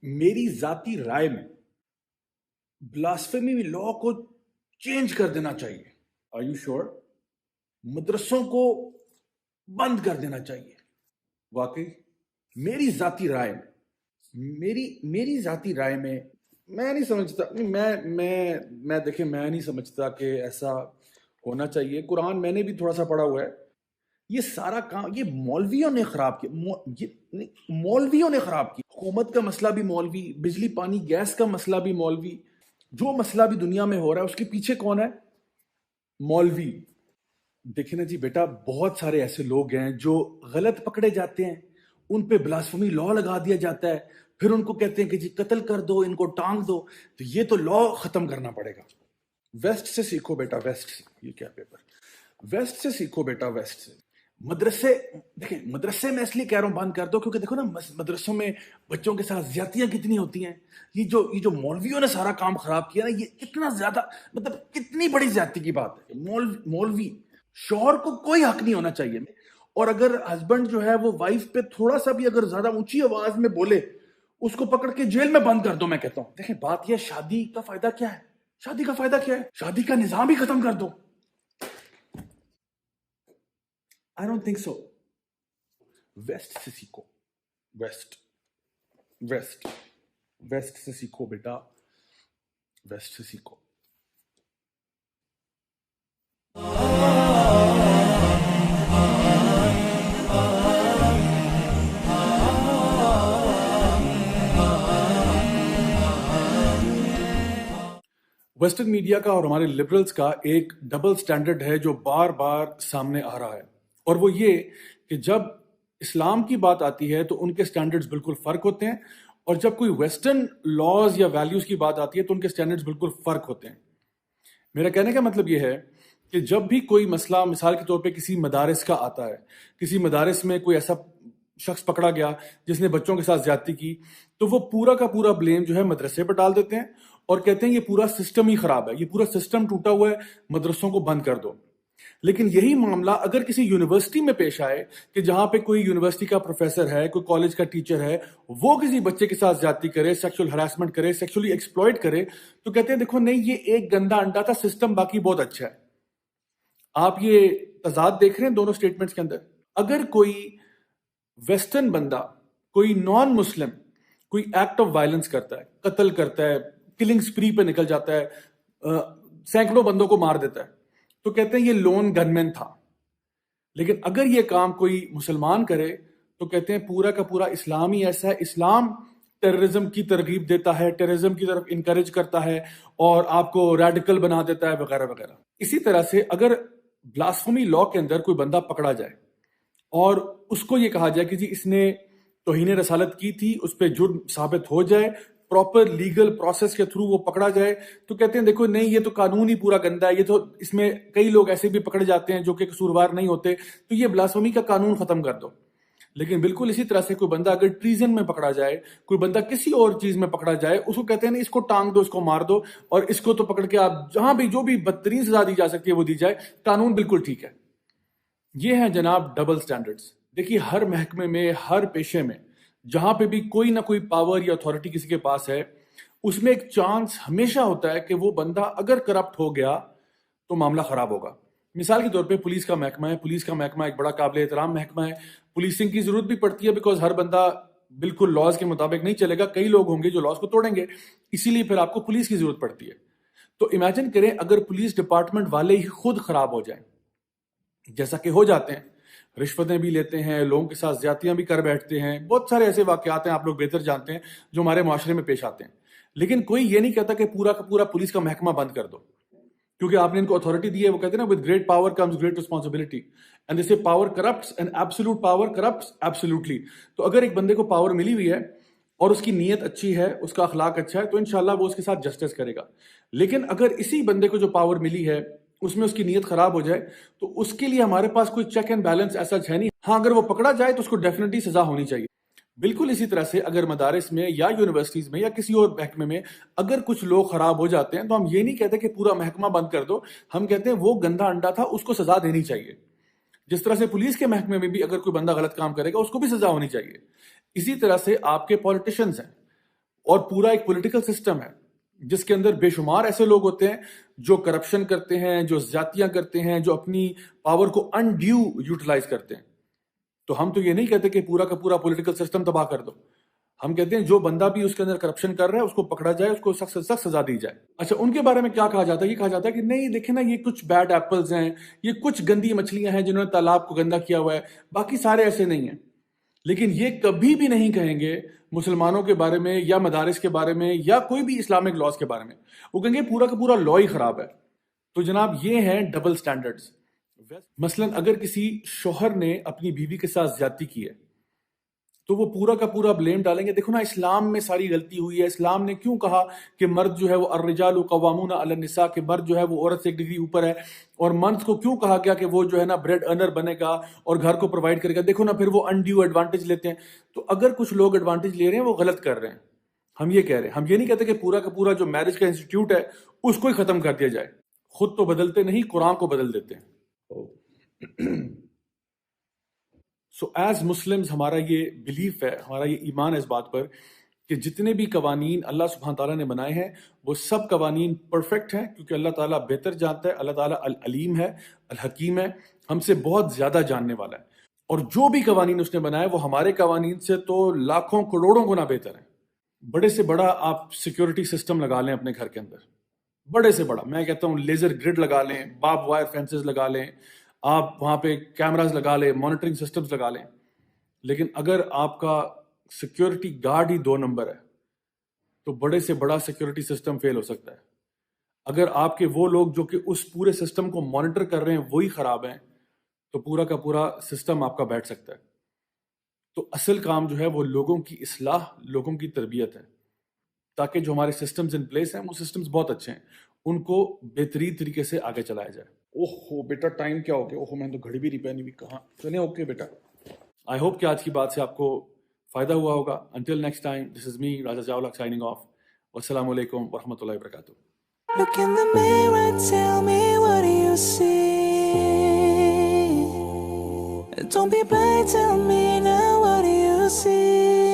میری ذاتی رائے میں بلاسفیمی لا کو چینج کر دینا چاہیے. آر یو شور؟ مدرسوں کو بند کر دینا چاہیے. واقعی میری ذاتی رائے میں میں نہیں سمجھتا. میں دیکھیں، میں نہیں سمجھتا کہ ایسا ہونا چاہیے. قرآن میں نے بھی تھوڑا سا پڑھا ہوا ہے. یہ سارا کام یہ مولویوں نے خراب کیا. مولویوں نے خراب کی. حکومت کا مسئلہ بھی مولوی، بجلی پانی گیس کا مسئلہ بھی مولوی، جو مسئلہ بھی دنیا میں ہو رہا ہے اس کے پیچھے کون ہے؟ مولوی. دیکھیں نا جی بیٹا، بہت سارے ایسے لوگ ہیں جو غلط پکڑے جاتے ہیں، ان پہ بلاسفیمی لا لگا دیا جاتا ہے، پھر ان کو کہتے ہیں کہ جی قتل کر دو، ان کو ٹانگ دو. تو یہ تو لا ختم کرنا پڑے گا. ویسٹ سے سیکھو بیٹا، ویسٹ سے. یہ کیا پیپر؟ ویسٹ سے سیکھو بیٹا، ویسٹ سے. مدرسے دیکھیں، مدرسے میں اس لیے کہہ رہا ہوں بند کر دو کیونکہ دیکھو نا مدرسوں میں بچوں کے ساتھ زیادتیاں کتنی ہوتی ہیں. یہ جو مولویوں نے سارا کام خراب کیا نا، یہ کتنا زیادہ، مطلب کتنی بڑی زیادتی کی بات ہے. مولوی شوہر کو کوئی حق نہیں ہونا چاہیے. اور اگر ہسبینڈ جو ہے وہ وائف پہ تھوڑا سا بھی اگر زیادہ اونچی آواز میں بولے، اس کو پکڑ کے جیل میں بند کر دو. میں کہتا ہوں دیکھیں، بات یہ شادی کا فائدہ کیا ہے؟ شادی کا فائدہ کیا ہے؟ شادی کا نظام ہی ختم کر دو. I don't think so. West سے سیکھو. ویسٹ سے سیکھو بیٹا، ویسٹ سے سیکھو. ویسٹرن میڈیا کا اور ہمارے لبرلز کا ایک ڈبل سٹینڈرڈ ہے جو بار بار سامنے آ رہا ہے، اور وہ یہ کہ جب اسلام کی بات آتی ہے تو ان کے سٹینڈرڈز بالکل فرق ہوتے ہیں، اور جب کوئی ویسٹرن لاز یا ویلیوز کی بات آتی ہے تو ان کے سٹینڈرڈز بالکل فرق ہوتے ہیں. میرا کہنے کا مطلب یہ ہے کہ جب بھی کوئی مسئلہ مثال کے طور پہ کسی مدارس کا آتا ہے، کسی مدارس میں کوئی ایسا شخص پکڑا گیا جس نے بچوں کے ساتھ زیادتی کی، تو وہ پورا کا پورا بلیم جو ہے مدرسے پہ ڈال دیتے ہیں اور کہتے ہیں یہ پورا سسٹم ہی خراب ہے، یہ پورا سسٹم ٹوٹا ہوا ہے، مدرسوں کو بند کر دو. لیکن یہی معاملہ اگر کسی یونیورسٹی میں پیش آئے کہ جہاں پہ کوئی یونیورسٹی کا پروفیسر ہے، کوئی کالج کا ٹیچر ہے، وہ کسی بچے کے ساتھ زیادتی کرے، سیکشل ہراسمنٹ کرے، سیکشلی ایکسپلوئٹ کرے، تو کہتے ہیں دیکھو نہیں، یہ ایک گندا انڈا تھا، سسٹم باقی بہت اچھا ہے. آپ یہ تضاد دیکھ رہے ہیں دونوں سٹیٹمنٹس کے اندر. اگر کوئی ویسٹرن بندہ، کوئی نان مسلم کوئی ایکٹ آف وائلنس کرتا ہے، قتل کرتا ہے، کلنگ سپری پہ نکل جاتا ہے، سینکڑوں بندوں کو مار دیتا ہے، تو کہتے ہیں یہ لون گن مین تھا. لیکن اگر یہ کام کوئی مسلمان کرے تو کہتے ہیں پورا کا پورا اسلام ہی ایسا ہے، اسلام ٹیررزم کی ترغیب دیتا ہے، ٹیررزم کی طرف انکریج کرتا ہے اور آپ کو ریڈیکل بنا دیتا ہے وغیرہ وغیرہ. اسی طرح سے اگر بلاسفیمی لا کے اندر کوئی بندہ پکڑا جائے اور اس کو یہ کہا جائے کہ جی اس نے توہین رسالت کی تھی، اس پہ جرم ثابت ہو جائے، پراپر لیگل پروسیس کے تھرو وہ پکڑا جائے، تو کہتے ہیں دیکھو نہیں، یہ تو قانون ہی پورا گندا ہے، یہ تو اس میں کئی لوگ ایسے بھی پکڑے جاتے ہیں جو کہ قصوروار نہیں ہوتے، تو یہ بلاسفیمی کا قانون ختم کر دو. لیکن بالکل اسی طرح سے کوئی بندہ اگر ٹریزن میں پکڑا جائے، کوئی بندہ کسی اور چیز میں پکڑا جائے، اس کو کہتے ہیں اس کو ٹانگ دو، اس کو مار دو، اور اس کو تو پکڑ کے آپ جہاں بھی جو بھی بدترین سزا دی جا سکتی ہے وہ دی جائے، قانون بالکل ٹھیک ہے. یہ ہیں جناب ڈبل سٹینڈرڈز. دیکھیے ہر محکمے میں، ہر پیشے میں جہاں پہ بھی کوئی نہ کوئی پاور یا اتھارٹی کسی کے پاس ہے، اس میں ایک چانس ہمیشہ ہوتا ہے کہ وہ بندہ اگر کرپٹ ہو گیا تو معاملہ خراب ہوگا. مثال کے طور پہ پولیس کا محکمہ ہے. پولیس کا محکمہ ایک بڑا قابل احترام محکمہ ہے. پولیسنگ کی ضرورت بھی پڑتی ہے بیکاز ہر بندہ بالکل لاز کے مطابق نہیں چلے گا، کئی لوگ ہوں گے جو لاز کو توڑیں گے، اسی لیے پھر آپ کو پولیس کی ضرورت پڑتی ہے. تو امیجن کریں اگر پولیس ڈپارٹمنٹ والے ہی خود خراب ہو جائیں، جیسا کہ ہو جاتے ہیں، رشوتیں بھی لیتے ہیں، لوگوں کے ساتھ زیادتیاں بھی کر بیٹھتے ہیں، بہت سارے ایسے واقعات ہیں آپ لوگ بہتر جانتے ہیں جو ہمارے معاشرے میں پیش آتے ہیں. لیکن کوئی یہ نہیں کہتا کہ پورا کا پورا پولیس کا محکمہ بند کر دو، کیونکہ آپ نے ان کو اتھارٹی دی ہے. وہ کہتے ہیں نا with great power comes great responsibility and they say power corrupts and absolute power corrupts absolutely. تو اگر ایک بندے کو پاور ملی ہوئی ہے اور اس کی نیت اچھی ہے، اس کا اخلاق اچھا ہے، تو انشاءاللہ وہ اس کے ساتھ جسٹس کرے گا. لیکن اگر اسی بندے کو جو پاور ملی ہے اس میں اس کی نیت خراب ہو جائے تو اس کے لیے ہمارے پاس کوئی چیک اینڈ بیلنس ایسا ہے نہیں. ہاں اگر وہ پکڑا جائے تو اس کو ڈیفینیٹلی سزا ہونی چاہیے. بالکل اسی طرح سے اگر مدارس میں یا یونیورسٹیز میں یا کسی اور محکمے میں اگر کچھ لوگ خراب ہو جاتے ہیں تو ہم یہ نہیں کہتے کہ پورا محکمہ بند کر دو، ہم کہتے ہیں وہ گندا انڈا تھا، اس کو سزا دینی چاہیے. جس طرح سے پولیس کے محکمے میں بھی اگر کوئی بندہ غلط کام کرے گا اس کو بھی سزا ہونی چاہیے. اسی طرح سے آپ کے پولیٹیشنز ہیں، اور پورا ایک پولیٹیکل سسٹم ہے جس کے اندر بے شمار ایسے لوگ ہوتے ہیں جو کرپشن کرتے ہیں, جو زیادتیاں کرتے ہیں, جو اپنی پاور کو انڈیو یوٹیلائز کرتے ہیں. تو ہم تو یہ نہیں کہتے کہ پورا کا پورا پولیٹیکل سسٹم تباہ کر دو. ہم کہتے ہیں جو بندہ بھی اس کے اندر کرپشن کر رہا ہے اس کو پکڑا جائے, اس کو سخت سے سخت سزا دی جائے. اچھا, ان کے بارے میں کیا کہا جاتا ہے؟ یہ کہا جاتا ہے کہ نہیں دیکھیں نا, یہ کچھ بیڈ ایپلز ہیں, یہ کچھ گندی مچھلیاں ہیں جنہوں نے تالاب کو گندا کیا ہوا ہے, باقی سارے ایسے نہیں ہیں. لیکن یہ کبھی بھی نہیں کہیں گے مسلمانوں کے بارے میں یا مدارس کے بارے میں یا کوئی بھی اسلامک لاز کے بارے میں. وہ کہیں گے پورا کا پورا لا ہی خراب ہے. تو جناب یہ ہیں ڈبل سٹینڈرڈز. مثلا اگر کسی شوہر نے اپنی بیوی کے ساتھ زیادتی کی ہے تو وہ پورا کا پورا بلیم ڈالیں گے, دیکھو نا اسلام میں ساری غلطی ہوئی ہے, اسلام نے کیوں کہا کہ مرد جو ہے وہ الرجال قوامون علی النساء, کہ مرد جو ہے وہ عورت سے ایک ڈگری اوپر ہے, اور مرد کو کیوں کہا گیا کہ وہ جو ہے نا بریڈ ارنر بنے گا اور گھر کو پرووائڈ کرے گا. دیکھو نا, پھر وہ انڈیو ایڈوانٹیج لیتے ہیں. تو اگر کچھ لوگ ایڈوانٹیج لے رہے ہیں وہ غلط کر رہے ہیں. ہم یہ کہہ رہے ہیں, ہم یہ نہیں کہتے کہ پورا کا پورا جو میرج کا انسٹیٹیوٹ ہے اس کو ہی ختم کر دیا جائے. خود تو بدلتے نہیں, قرآن کو بدل دیتے ہیں. سو ایز مسلمز ہمارا یہ بلیف ہے, ہمارا یہ ایمان ہے اس بات پر کہ جتنے بھی قوانین اللہ سبحانہ تعالیٰ نے بنائے ہیں وہ سب قوانین پرفیکٹ ہیں, کیونکہ اللہ تعالیٰ بہتر جانتا ہے. اللہ تعالیٰ العلیم ہے, الحکیم ہے, ہم سے بہت زیادہ جاننے والا ہے. اور جو بھی قوانین اس نے بنائے وہ ہمارے قوانین سے تو لاکھوں کروڑوں گنا بہتر ہیں. بڑے سے بڑا آپ سیکیورٹی سسٹم لگا لیں اپنے گھر کے اندر, بڑے سے بڑا, میں کہتا ہوں لیزر گرڈ لگا لیں, بارب وائر فینسز لگا لیں, آپ وہاں پہ کیمراز لگا لیں, مانیٹرنگ سسٹمز لگا لیں, لیکن اگر آپ کا سیکیورٹی گارڈ ہی 2 نمبر ہے تو بڑے سے بڑا سیکیورٹی سسٹم فیل ہو سکتا ہے. اگر آپ کے وہ لوگ جو کہ اس پورے سسٹم کو مانیٹر کر رہے ہیں وہی خراب ہیں تو پورا کا پورا سسٹم آپ کا بیٹھ سکتا ہے. تو اصل کام جو ہے وہ لوگوں کی اصلاح, لوگوں کی تربیت ہے, تاکہ جو ہمارے سسٹمز ان پلیس ہیں وہ سسٹمز بہت اچھے ہیں, ان کو بہترین طریقے سے آگے چلایا جائے. اوہ بیٹا ٹائم کیا ہو گیا؟ اوہ میں نے تو گھڑی بھی نہیں پہنی ہوئی. کہاں چلیں؟ اوکے بیٹا, آئی ہوپ کہ آج کی بات سے آپ کو فائدہ ہوا ہوگا. انٹل نیکسٹ ٹائم, دس از می راجا چاولہ سائننگ آف. والسلام علیکم ورحمۃ اللہ وبرکاتہ. Look in the mirror, tell me what do you see? Don't be blind, tell me now what do you see?